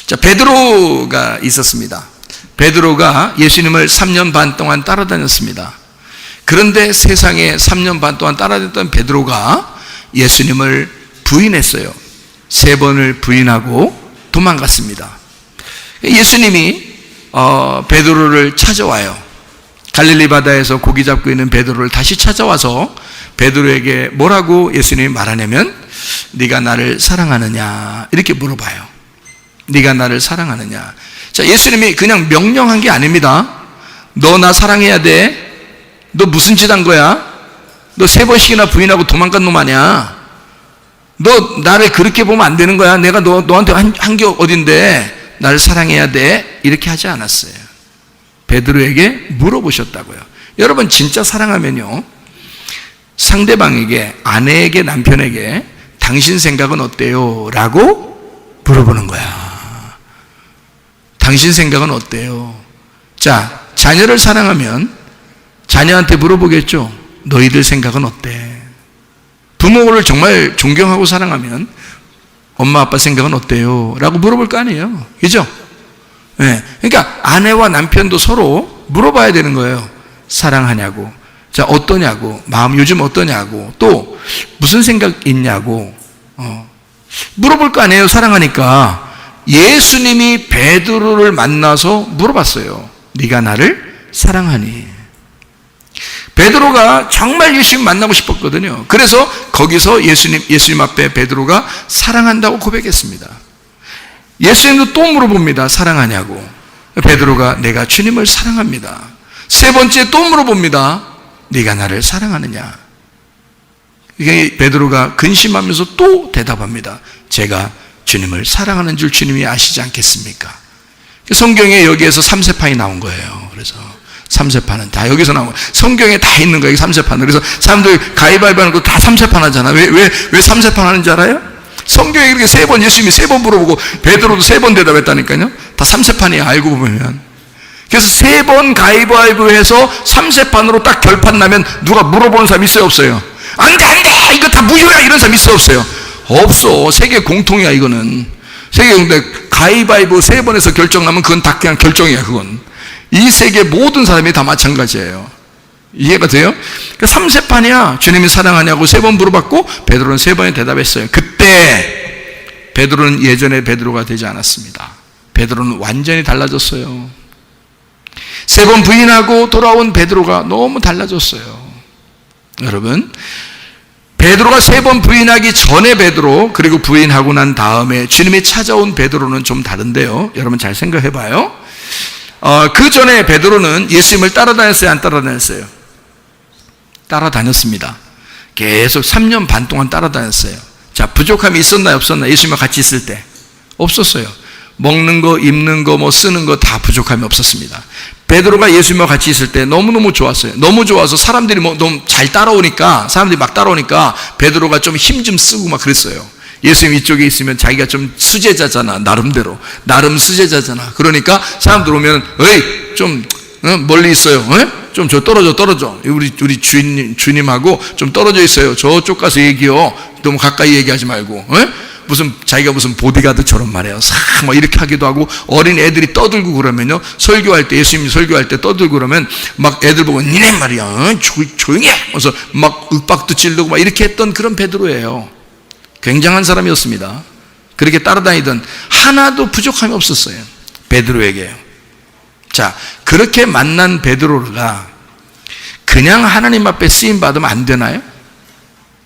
자, 베드로가 있었습니다. 베드로가 예수님을 3년 반 동안 따라다녔습니다. 그런데 세상에 3년 반 동안 따라다녔던 베드로가 예수님을 부인했어요. 3번을 부인하고 도망갔습니다. 예수님이 베드로를 찾아와요. 갈릴리 바다에서 고기 잡고 있는 베드로를 다시 찾아와서 베드로에게 뭐라고 예수님이 말하냐면, 네가 나를 사랑하느냐 이렇게 물어봐요. 네가 나를 사랑하느냐. 자, 예수님이 그냥 명령한 게 아닙니다. 너 나 사랑해야 돼. 너 무슨 짓 한 거야? 너 3번씩이나 부인하고 도망간 놈 아니야? 너 나를 그렇게 보면 안 되는 거야. 내가 너한테 한 게 어딘데 나를 사랑해야 돼. 이렇게 하지 않았어요. 베드로에게 물어보셨다고요. 여러분, 진짜 사랑하면요, 상대방에게, 아내에게, 남편에게 당신 생각은 어때요? 라고 물어보는 거야. 당신 생각은 어때요? 자, 자녀를 사랑하면 자녀한테 물어보겠죠. 너희들 생각은 어때? 부모를 정말 존경하고 사랑하면 엄마 아빠 생각은 어때요? 라고 물어볼 거 아니에요. 그죠? 네. 그러니까 아내와 남편도 서로 물어봐야 되는 거예요. 사랑하냐고. 자, 어떠냐고. 마음 요즘 어떠냐고. 또 무슨 생각 있냐고. 물어볼 거 아니에요. 사랑하니까. 예수님이 베드로를 만나서 물어봤어요. 네가 나를 사랑하니? 베드로가 정말 예수님 만나고 싶었거든요. 그래서 거기서 예수님 앞에 베드로가 사랑한다고 고백했습니다. 예수님도 또 물어봅니다. 사랑하냐고. 베드로가 내가 주님을 사랑합니다. 3번째 또 물어봅니다. 네가 나를 사랑하느냐? 이게 베드로가 근심하면서 또 대답합니다. 제가 주님을 사랑하는 줄 주님이 아시지 않겠습니까? 성경에 여기에서 3세판이 나온 거예요. 그래서 3세판은 다 여기서 나온 거예요. 성경에 다 있는 거예요. 3세판은. 그래서 사람들 가위바위보 하는 거 다 3세판 하잖아. 왜 3세판 하는지 알아요? 성경에 이렇게 3번, 예수님이 3번 물어보고 베드로도 3번 대답했다니까요. 다 3세판이에요. 알고 보면. 그래서 3번 가위바위보 해서 3세판으로 딱 결판 나면 누가 물어보는 사람 있어요? 없어요? 안 돼! 이거 다 무효야! 이런 사람 있어요? 없어요? 없어. 세계 공통이야, 이거는. 세계 공통. 가위바위보 3번에서 결정 나면 그건 다 그냥 결정이야, 그건. 이 세계 모든 사람이 다 마찬가지예요. 이해가 돼요? 3세판이야. 주님이 사랑하냐고 3번 물어봤고 베드로는 3번에 대답했어요. 그때 베드로는 예전의 베드로가 되지 않았습니다. 베드로는 완전히 달라졌어요. 3번 부인하고 돌아온 베드로가 너무 달라졌어요. 여러분, 베드로가 3번 부인하기 전에 베드로, 그리고 부인하고 난 다음에 주님이 찾아온 베드로는 좀 다른데요. 여러분 잘 생각해 봐요. 그 전에 베드로는 예수님을 따라다녔어요? 안 따라다녔어요? 따라다녔습니다. 계속 3년 반 동안 따라다녔어요. 자, 부족함이 있었나요? 없었나요? 예수님과 같이 있을 때 없었어요. 먹는 거, 입는 거, 쓰는 거 다 부족함이 없었습니다. 베드로가 예수님과 같이 있을 때 너무너무 좋았어요. 너무 좋아서 사람들이 너무 잘 따라오니까, 사람들이 막 따라오니까 베드로가 좀 힘 좀 쓰고 막 그랬어요. 예수님 이쪽에 있으면 자기가 좀 수제자잖아. 나름대로. 나름 수제자잖아. 그러니까 사람들 오면, 어이, 좀, 멀리 있어요. 좀 저 떨어져. 우리 주님하고 좀 떨어져 있어요. 저쪽 가서 얘기요. 너무 가까이 얘기하지 말고. 자기가 무슨 보디가드처럼 말해요. 막 이렇게 하기도 하고, 어린 애들이 떠들고 그러면요. 설교할 때, 예수님이 설교할 때 떠들고 그러면 막 애들 보고, 니네 말이야. 조용히 해! 그래서 막 윽박도 찌르고 막 이렇게 했던 그런 베드로예요. 굉장한 사람이었습니다. 그렇게 따라다니던 하나도 부족함이 없었어요. 베드로에게. 자, 그렇게 만난 베드로가 그냥 하나님 앞에 쓰임 받으면 안 되나요?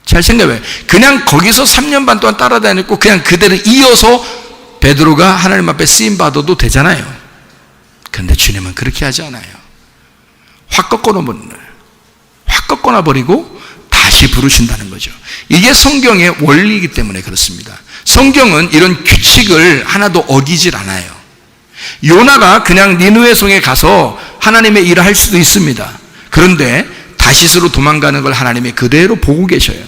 잘 생각해요. 그냥 거기서 3년 반 동안 따라다녔고 그냥 그대로 이어서 베드로가 하나님 앞에 쓰임 받아도 되잖아요. 그런데 주님은 그렇게 하지 않아요. 확 꺾어놔 버리고 다시 부르신다는 거죠. 이게 성경의 원리이기 때문에 그렇습니다. 성경은 이런 규칙을 하나도 어기질 않아요. 요나가 그냥 니느웨 성에 가서 하나님의 일을 할 수도 있습니다. 그런데 다시스로 도망가는 걸 하나님이 그대로 보고 계셔요.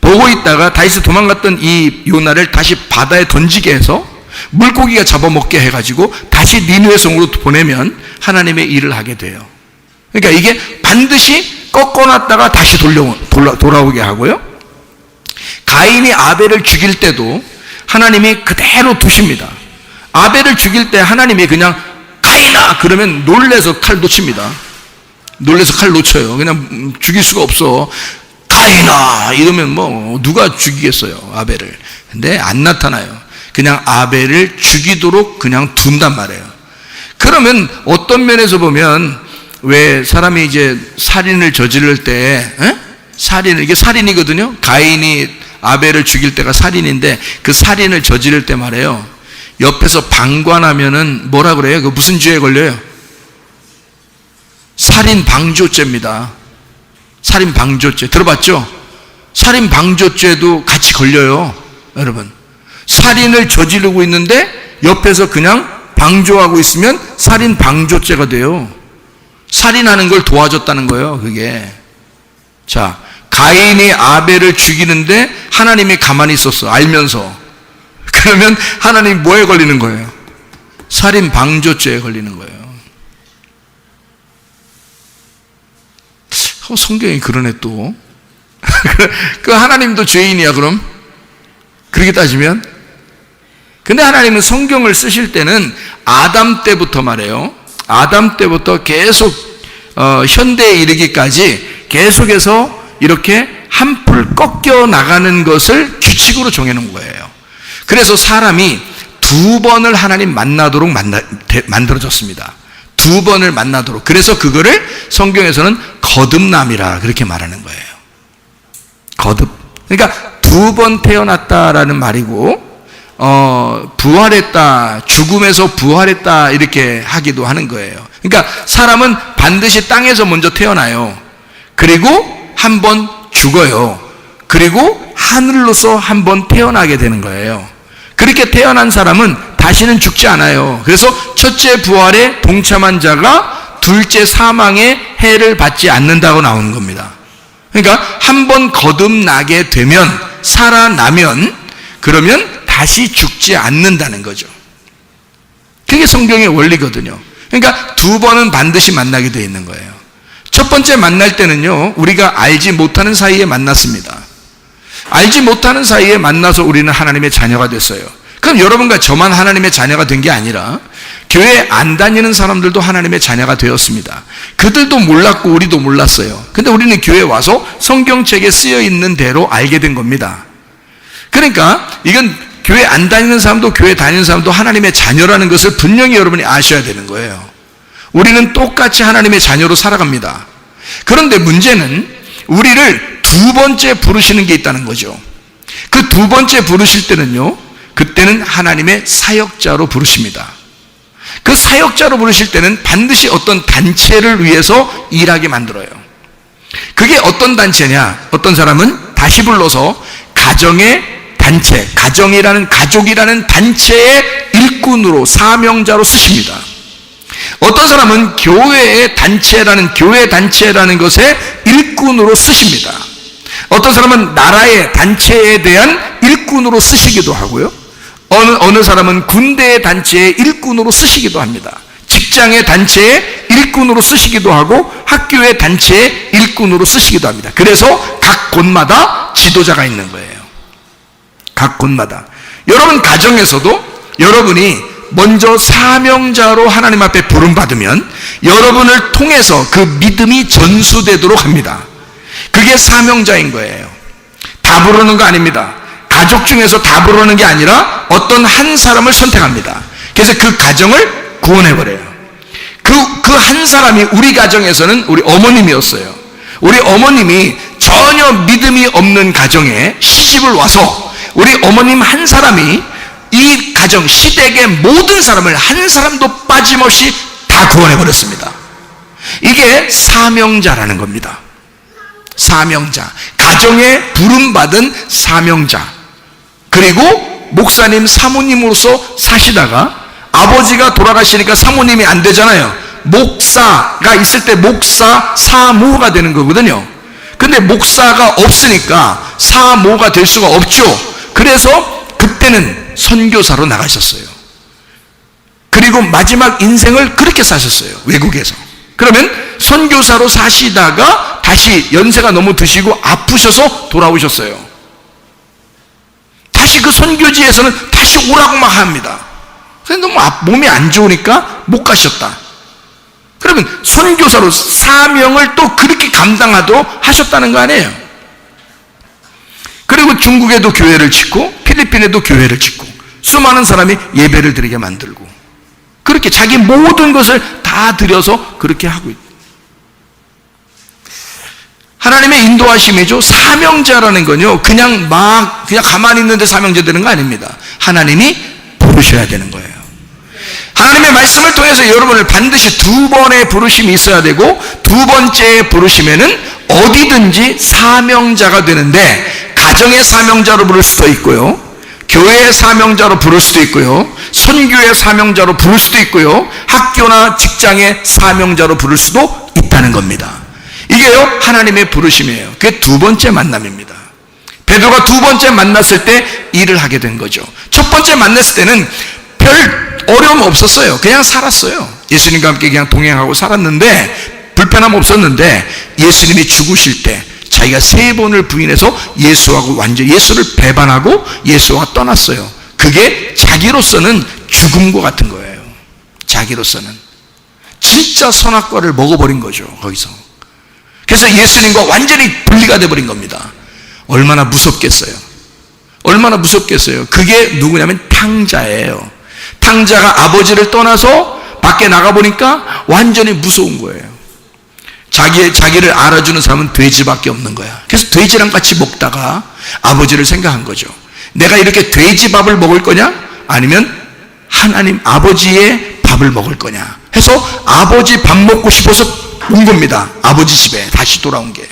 보고 있다가 다시스 도망갔던 이 요나를 다시 바다에 던지게 해서 물고기가 잡아먹게 해가지고 다시 니느웨 성으로 보내면 하나님의 일을 하게 돼요. 그러니까 이게 반드시 꺾어놨다가 다시 돌아오게 하고요. 가인이 아벨을 죽일 때도 하나님이 그대로 두십니다. 아벨을 죽일 때 하나님이 그냥 가인아 그러면 놀래서 칼 놓칩니다. 놀래서 칼 놓쳐요. 그냥 죽일 수가 없어. 가인아 이러면 뭐 누가 죽이겠어요, 아벨을. 근데 안 나타나요. 그냥 아벨을 죽이도록 그냥 둔단 말이에요. 그러면 어떤 면에서 보면 왜 사람이 이제 살인을 저지를 때 이게 살인이거든요. 가인이 아벨을 죽일 때가 살인인데 그 살인을 저지를 때 말이에요. 옆에서 방관하면은 뭐라 그래요? 그 무슨 죄에 걸려요? 살인 방조죄입니다. 살인 방조죄 들어봤죠? 살인 방조죄도 같이 걸려요, 여러분. 살인을 저지르고 있는데 옆에서 그냥 방조하고 있으면 살인 방조죄가 돼요. 살인하는 걸 도와줬다는 거예요, 그게. 자, 가인이 아벨을 죽이는데 하나님이 가만히 있었어, 알면서. 그러면 하나님이 뭐에 걸리는 거예요? 살인 방조죄에 걸리는 거예요. 성경이 그러네 또. 그 하나님도 죄인이야 그럼? 그렇게 따지면? 근데 하나님은 성경을 쓰실 때는 아담 때부터 말해요. 아담 때부터 계속 현대에 이르기까지 계속해서 이렇게 한풀 꺾여 나가는 것을 규칙으로 정해놓은 거예요. 그래서 사람이 두 번을 하나님 만나도록 만들어졌습니다. 두 번을 만나도록. 그래서 그거를 성경에서는 거듭남이라 그렇게 말하는 거예요. 거듭. 그러니까 두 번 태어났다라는 말이고, 부활했다, 죽음에서 부활했다 이렇게 하기도 하는 거예요. 그러니까 사람은 반드시 땅에서 먼저 태어나요. 그리고 한 번 죽어요. 그리고 하늘로서 한 번 태어나게 되는 거예요. 그렇게 태어난 사람은 다시는 죽지 않아요. 그래서 첫째 부활에 동참한 자가 둘째 사망의 해를 받지 않는다고 나오는 겁니다. 그러니까 한 번 거듭나게 되면, 살아나면, 그러면 다시 죽지 않는다는 거죠. 그게 성경의 원리거든요. 그러니까 두 번은 반드시 만나게 되어 있는 거예요. 첫 번째 만날 때는요, 우리가 알지 못하는 사이에 만났습니다. 알지 못하는 사이에 만나서 우리는 하나님의 자녀가 됐어요. 그럼 여러분과 저만 하나님의 자녀가 된 게 아니라 교회 안 다니는 사람들도 하나님의 자녀가 되었습니다. 그들도 몰랐고 우리도 몰랐어요. 근데 우리는 교회에 와서 성경책에 쓰여 있는 대로 알게 된 겁니다. 그러니까 이건 교회 안 다니는 사람도 교회 다니는 사람도 하나님의 자녀라는 것을 분명히 여러분이 아셔야 되는 거예요. 우리는 똑같이 하나님의 자녀로 살아갑니다. 그런데 문제는 우리를 두 번째 부르시는 게 있다는 거죠. 그 두 번째 부르실 때는요, 그때는 하나님의 사역자로 부르십니다. 그 사역자로 부르실 때는 반드시 어떤 단체를 위해서 일하게 만들어요. 그게 어떤 단체냐? 어떤 사람은 다시 불러서 가정의 단체, 가족이라는 단체의 일꾼으로, 사명자로 쓰십니다. 어떤 사람은 교회 단체라는 것의 일꾼으로 쓰십니다. 어떤 사람은 나라의 단체에 대한 일꾼으로 쓰시기도 하고요. 어느 사람은 군대의 단체의 일꾼으로 쓰시기도 합니다. 직장의 단체의 일꾼으로 쓰시기도 하고 학교의 단체의 일꾼으로 쓰시기도 합니다. 그래서 각 곳마다 지도자가 있는 거예요. 각 곳마다. 여러분 가정에서도 여러분이 먼저 사명자로 하나님 앞에 부름받으면 여러분을 통해서 그 믿음이 전수되도록 합니다. 그게 사명자인 거예요. 다 부르는 거 아닙니다. 가족 중에서 다 부르는 게 아니라 어떤 한 사람을 선택합니다. 그래서 그 가정을 구원해버려요. 그 한 사람이 우리 가정에서는 우리 어머님이었어요. 우리 어머님이 전혀 믿음이 없는 가정에 시집을 와서 우리 어머님 한 사람이 이 가정, 시댁의 모든 사람을 한 사람도 빠짐없이 다 구원해버렸습니다. 이게 사명자라는 겁니다. 사명자. 가정에 부름받은 사명자. 그리고 목사님, 사모님으로서 사시다가 아버지가 돌아가시니까 사모님이 안 되잖아요. 목사가 있을 때 목사, 사모가 되는 거거든요. 근데 목사가 없으니까 사모가 될 수가 없죠. 그래서 그때는 선교사로 나가셨어요. 그리고 마지막 인생을 그렇게 사셨어요. 외국에서. 그러면 선교사로 사시다가 다시 연세가 너무 드시고 아프셔서 돌아오셨어요. 다시 그 선교지에서는 다시 오라고 막 합니다. 그래서 몸이 안 좋으니까 못 가셨다. 그러면 선교사로 사명을 또 그렇게 감당하도록 하셨다는 거 아니에요? 그리고 중국에도 교회를 짓고 필리핀에도 교회를 짓고 수많은 사람이 예배를 드리게 만들고 그렇게 자기 모든 것을 다 들여서 그렇게 하고 있다. 하나님의 인도하심이죠. 사명자라는 건요, 그냥 가만히 있는데 사명자 되는 거 아닙니다. 하나님이 부르셔야 되는 거예요. 하나님의 말씀을 통해서 여러분을 반드시 두 번의 부르심이 있어야 되고, 두 번째 부르심에는 어디든지 사명자가 되는데, 가정의 사명자로 부를 수도 있고요, 교회의 사명자로 부를 수도 있고요, 선교의 사명자로 부를 수도 있고요, 학교나 직장의 사명자로 부를 수도 있다는 겁니다. 이게요, 하나님의 부르심이에요. 그게 두 번째 만남입니다. 베드로가 두 번째 만났을 때 일을 하게 된 거죠. 첫 번째 만났을 때는 별 어려움 없었어요. 그냥 살았어요. 예수님과 함께 그냥 동행하고 살았는데 불편함 없었는데, 예수님이 죽으실 때 자기가 3번을 부인해서 예수하고 완전히 예수를 배반하고 예수와 떠났어요. 그게 자기로서는 죽음과 같은 거예요. 자기로서는 진짜 선악과를 먹어버린 거죠, 거기서. 그래서 예수님과 완전히 분리가 돼버린 겁니다. 얼마나 무섭겠어요. 얼마나 무섭겠어요. 그게 누구냐면 탕자예요. 탕자가 아버지를 떠나서 밖에 나가보니까 완전히 무서운 거예요. 자기를 알아주는 사람은 돼지밖에 없는 거야. 그래서 돼지랑 같이 먹다가 아버지를 생각한 거죠. 내가 이렇게 돼지 밥을 먹을 거냐? 아니면 하나님 아버지의 밥을 먹을 거냐? 해서 아버지 밥 먹고 싶어서 온 겁니다. 아버지 집에 다시 돌아온 게.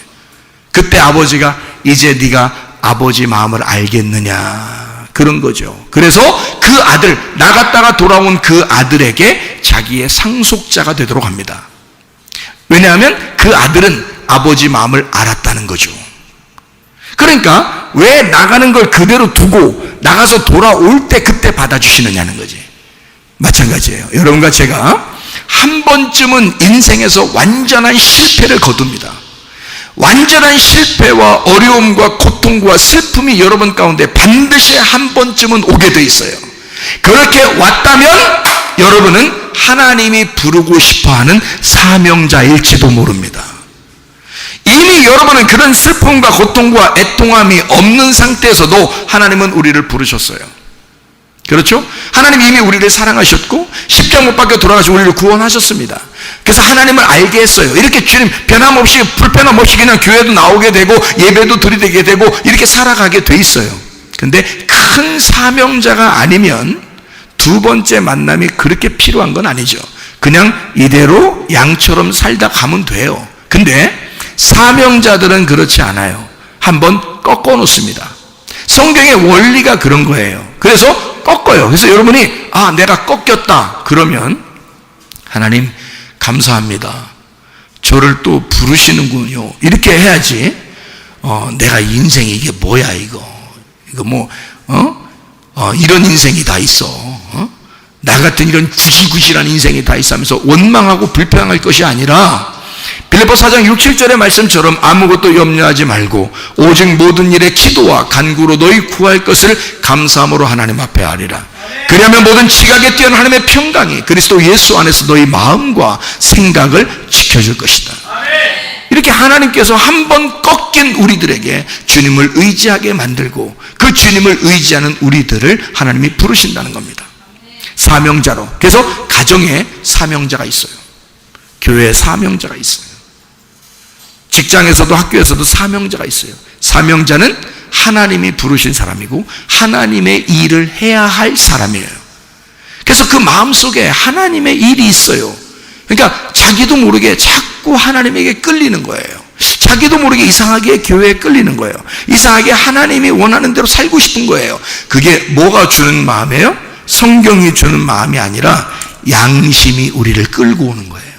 그때 아버지가 이제 네가 아버지 마음을 알겠느냐, 그런 거죠. 그래서 그 아들, 나갔다가 돌아온 그 아들에게 자기의 상속자가 되도록 합니다. 왜냐하면 그 아들은 아버지 마음을 알았다는 거죠. 그러니까 왜 나가는 걸 그대로 두고 나가서 돌아올 때 그때 받아주시느냐는 거지. 마찬가지예요. 여러분과 제가 한 번쯤은 인생에서 완전한 실패를 거둡니다. 완전한 실패와 어려움과 고통과 슬픔이 여러분 가운데 반드시 한 번쯤은 오게 돼 있어요. 그렇게 왔다면 여러분은 하나님이 부르고 싶어하는 사명자일지도 모릅니다. 이미 여러분은 그런 슬픔과 고통과 애통함이 없는 상태에서도 하나님은 우리를 부르셨어요. 그렇죠? 하나님이 이미 우리를 사랑하셨고 십자가 못 박혀 돌아가시고 우리를 구원하셨습니다. 그래서 하나님을 알게 했어요. 이렇게 주님 변함없이 불편함 없이 그냥 교회도 나오게 되고 예배도 드리게 되고 이렇게 살아가게 돼 있어요. 근데 큰 사명자가 아니면 두 번째 만남이 그렇게 필요한 건 아니죠. 그냥 이대로 양처럼 살다 가면 돼요. 근데 사명자들은 그렇지 않아요. 한번 꺾어 놓습니다. 성경의 원리가 그런 거예요. 그래서 꺾어요. 그래서 여러분이 내가 꺾였다 그러면 하나님 감사합니다. 저를 또 부르시는군요. 이렇게 해야지. 내가 인생이 이게 뭐야 이거 뭐 이런 인생이 다 있어. 나 같은 이런 구실구실한 인생이 다 있어 하면서 원망하고 불평할 것이 아니라 빌립보서 4장 6, 7절의 말씀처럼 아무것도 염려하지 말고 오직 모든 일에 기도와 간구로 너희 구할 것을 감사함으로 하나님 앞에 아리라. 그리하면 모든 지각에 뛰어난 하나님의 평강이 그리스도 예수 안에서 너희 마음과 생각을 지켜줄 것이다. 이렇게 하나님께서 한 번 꺾인 우리들에게 주님을 의지하게 만들고 그 주님을 의지하는 우리들을 하나님이 부르신다는 겁니다. 사명자로. 그래서 가정에 사명자가 있어요. 교회에 사명자가 있어요. 직장에서도 학교에서도 사명자가 있어요. 사명자는 하나님이 부르신 사람이고 하나님의 일을 해야 할 사람이에요. 그래서 그 마음속에 하나님의 일이 있어요. 그러니까 자기도 모르게 자꾸 하나님에게 끌리는 거예요. 자기도 모르게 이상하게 교회에 끌리는 거예요. 이상하게 하나님이 원하는 대로 살고 싶은 거예요. 그게 뭐가 주는 마음이에요? 성경이 주는 마음이 아니라 양심이 우리를 끌고 오는 거예요.